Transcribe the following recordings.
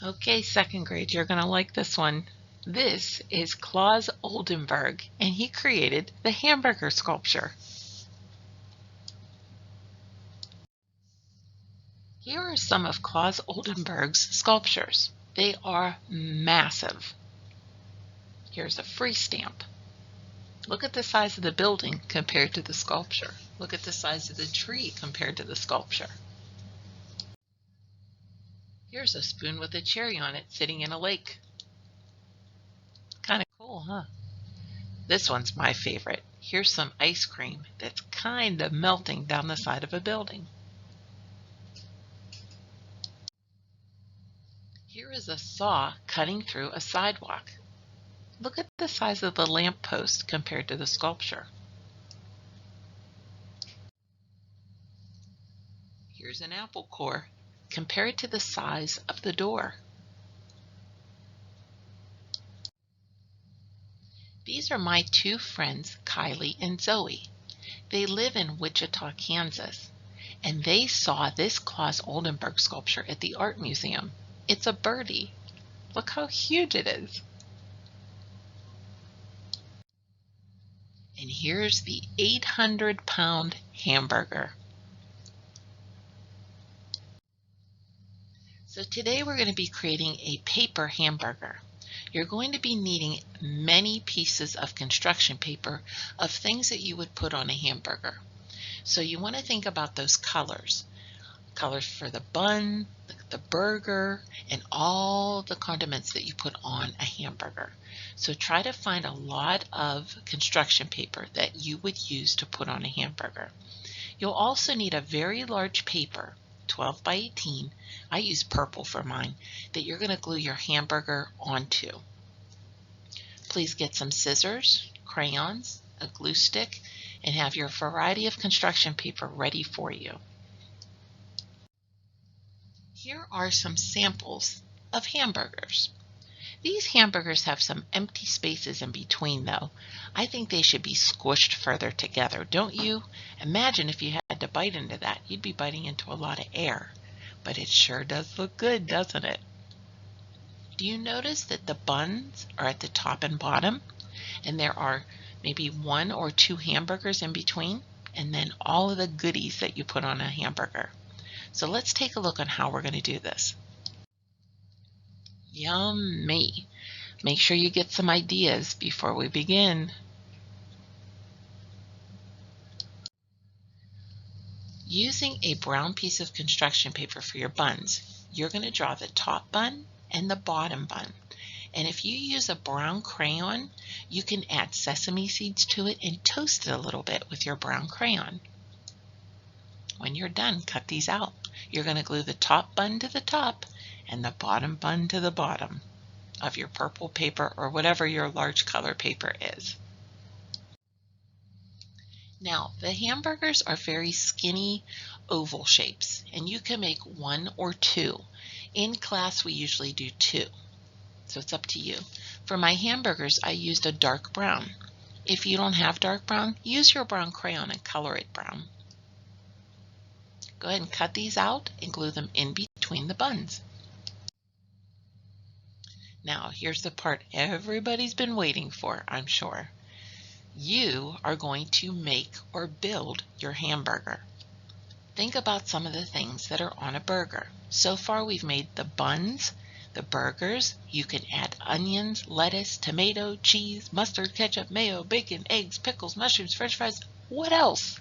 Okay, second grade, you're going to like this one. This is Claus Oldenburg, and he created the hamburger sculpture. Here are some of Claus Oldenburg's sculptures. They are massive. Here's a free stamp. Look at the size of the building compared to the sculpture. Look at the size of the tree compared to the sculpture. Here's a spoon with a cherry on it sitting in a lake. Kind of cool, huh? This one's my favorite. Here's some ice cream that's kind of melting down the side of a building. Here is a saw cutting through a sidewalk. Look at the size of the lamppost compared to the sculpture. Here's an apple core. Compare it to the size of the door. These are my two friends, Kylie and Zoe. They live in Wichita, Kansas, and they saw this Claus Oldenburg sculpture at the art museum. It's a birdie. Look how huge it is. And here's the 800-pound hamburger. So today we're going to be creating a paper hamburger. You're going to be needing many pieces of construction paper of things that you would put on a hamburger. So you want to think about those colors. Colors for the bun, the burger, and all the condiments that you put on a hamburger. So try to find a lot of construction paper that you would use to put on a hamburger. You'll also need a very large paper, 12 by 18, I use purple for mine, that you're going to glue your hamburger onto. Please get some scissors, crayons, a glue stick, and have your variety of construction paper ready for you. Here are some samples of hamburgers. These hamburgers have some empty spaces in between though. I think they should be squished further together, don't you? Imagine if you had to bite into that. You'd be biting into a lot of air. But it sure does look good, doesn't it? Do you notice that the buns are at the top and bottom? And there are maybe 1 or 2 hamburgers in between? And then all of the goodies that you put on a hamburger. So let's take a look on how we're going to do this. Yummy! Make sure you get some ideas before we begin. Using a brown piece of construction paper for your buns, you're going to draw the top bun and the bottom bun. And if you use a brown crayon, you can add sesame seeds to it and toast it a little bit with your brown crayon. When you're done, cut these out. You're going to glue the top bun to the top and the bottom bun to the bottom of your purple paper or whatever your large color paper is. Now, the hamburgers are very skinny oval shapes, and you can make 1 or 2. In class, we usually do 2, so it's up to you. For my hamburgers, I used a dark brown. If you don't have dark brown, use your brown crayon and color it brown. Go ahead and cut these out and glue them in between the buns. Now, here's the part everybody's been waiting for, I'm sure. You are going to make or build your hamburger. Think about some of the things that are on a burger. So far, we've made the buns, the burgers. You can add onions, lettuce, tomato, cheese, mustard, ketchup, mayo, bacon, eggs, pickles, mushrooms, french fries. What else?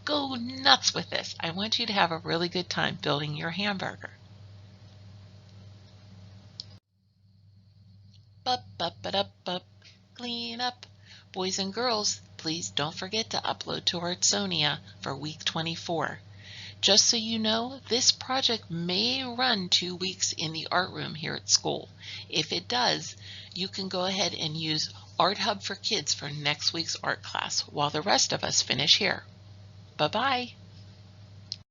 Go nuts with this. I want you to have a really good time building your hamburger. Bup, clean up. Boys and girls, please don't forget to upload to Artsonia for week 24. Just so you know, this project may run 2 weeks in the art room here at school. If it does, you can go ahead and use Art Hub for Kids for next week's art class while the rest of us finish here. Bye-bye.